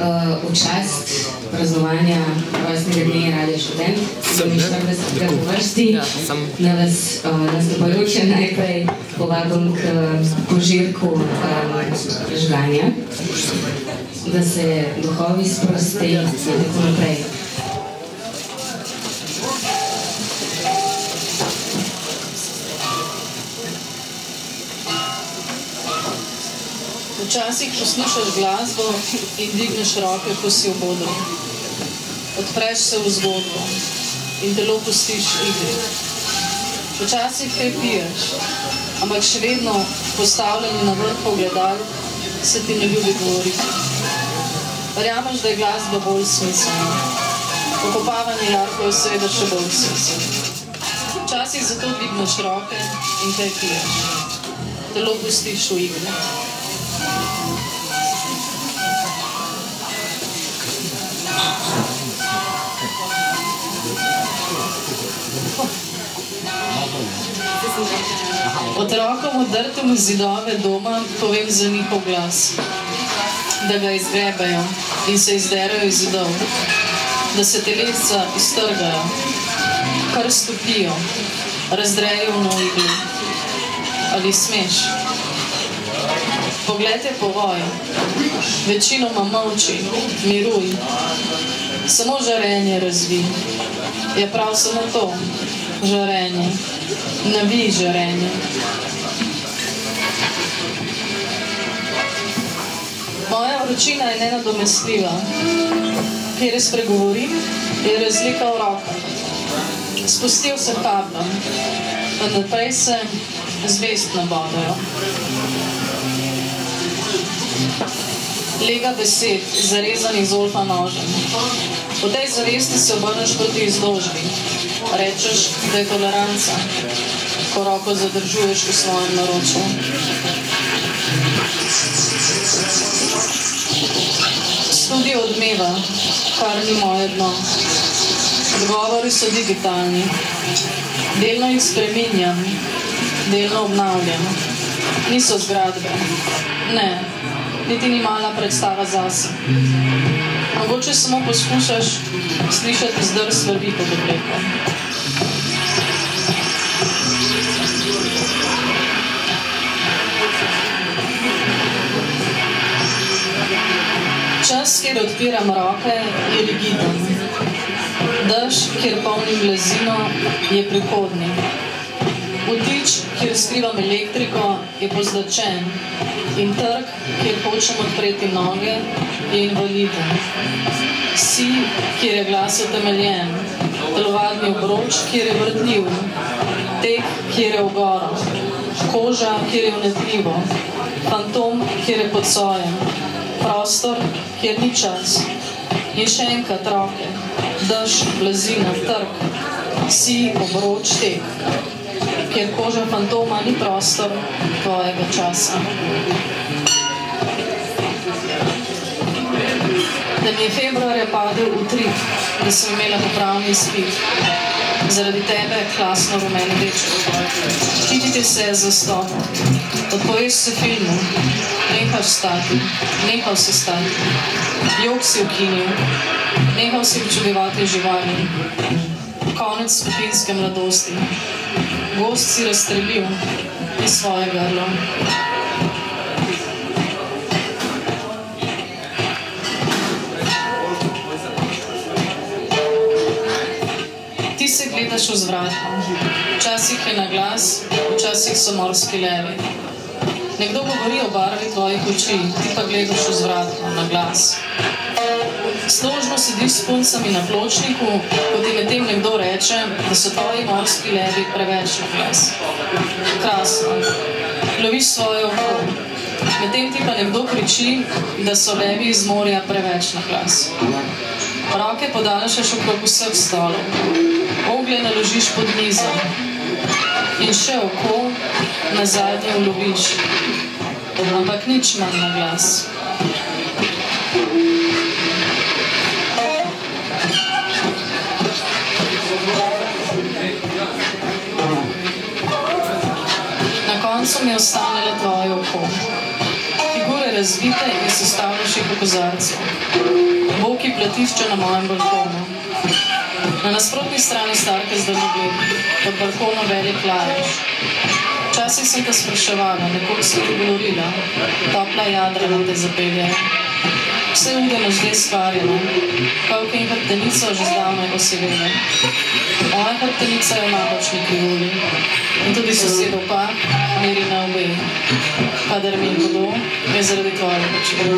v čast praznovanja rojstnega dne Radia Študent, 47. v vrsti, na vas nastopajoče najprej povabim k požirku žganja, da se duhovi sprosti in tako naprej. Včasih poslušaš glasbo in dvigneš roke, ko si v bodru. Odpreš se v zgodbo in telo pustiš igri. Včasih kaj piješ, ampak še vedno postavljeni na vrh ogledal se ti ne ljubi govoriti. Verjameš, da je glasba bolj smiselna. Okopavanje jarkov je seveda še bolj smiselno. Včasih zato dvigneš roke in kaj piješ. Telo pustiš v igri. Otrokom odrtemu zidove doma povem za njihov glas, da ga izgrebajo in se izderajo iz zidov, da se telesa iztrgajo, kar stopijo, razdrejo v igli. Ali smeš? Pogled je povoj, večinoma molči, miruj, samo žarenje razvi. Je prav samo to, žarenje, navij žarenje. Moja vročina je nenadomestljiva. Kjer spregovorim, je razlika v rokah. Spustil se kablom, pa naprej se zvest nabodajo. Lega besed, zarezanih z olfa nožem. V tej zavesti se obrneš proti izložbi. Rečeš, da je toleranca, ko roko zadržuješ v svojem naročju. Studio odmeva, kar ni moje dno. Odgovori so digitalni. Delno jih spreminjam, delno obnavljam. Niso zgradbe. Ne. Niti ni mala predstava zase. Mogoče samo poskušaš slišati zdrs vrvi pod obleko. Čas, kjer odpiram roke, je rigiden. Dež, kjer polnim blazino, je prihodni. Vtič, kjer skrivam elektriko, je pozlačen. In trg, kjer hočem odpreti noge, je invaliden. Si, kjer je glas utemeljen. Telovadni obroč, kjer je vrtljiv. Tek, kjer je v goro. Koža, kjer je vnetljivo. Fantom, kjer je pod sojem. Prostor, kjer ni čas. In še enkrat roke. Dež, blazina, trg. Si, obroč, tek. Kjer koža fantoma ni prostor tvojega časa. Da mi je februarja padel utrip, da sem imela popravni izpit. Zaradi tebe klasno rumeni deček. Hititi se je za stop. Odpoveš se filmu. Nehaš stati. Nehal si stati. Jok si ukinil. Nehal si občudovati živali. Konec skupinske mladosti. Gost si razstrelil iz svoje grlo. Ti se gledaš vzvratno. Včasih je na glas, včasih so morski levi. Nekdo govori o barvi tvojih oči, ti pa gledaš vzvratno, na glas. Složno sediš s puncami na pločniku, ko ti medtem nekdo reče, da so tvoji morski levi preveč na glas. Krasno. Loviš svoje oko. Medtem ti pa nekdo kriči, da so levi iz morja preveč na glas. Roke podaljšaš okrog vseh stolov. Oglje naložiš pod mizo. In še oko nazadnje uloviš. Ampak nič manj na glas. Na koncu mi je ostane le tvoje oko. Figure razvite in sestavljajših v kozarcu. Volki platišča na mojem balkonu. Na nasprotni strani starke zdravljiv, pod balkonom velik lajež. Včasih sem te spraševala, nekoč si ti govorila, topla jadra nam te zapelje. Vse udeno zdaj skvarjeno, pavke in hrbtenico že zdavno osevele. Moja hrbtenica je v napačni krivulji in tudi sosedov pa meri na obe. Kadar mi je hudo, je zaradi tvojega čega.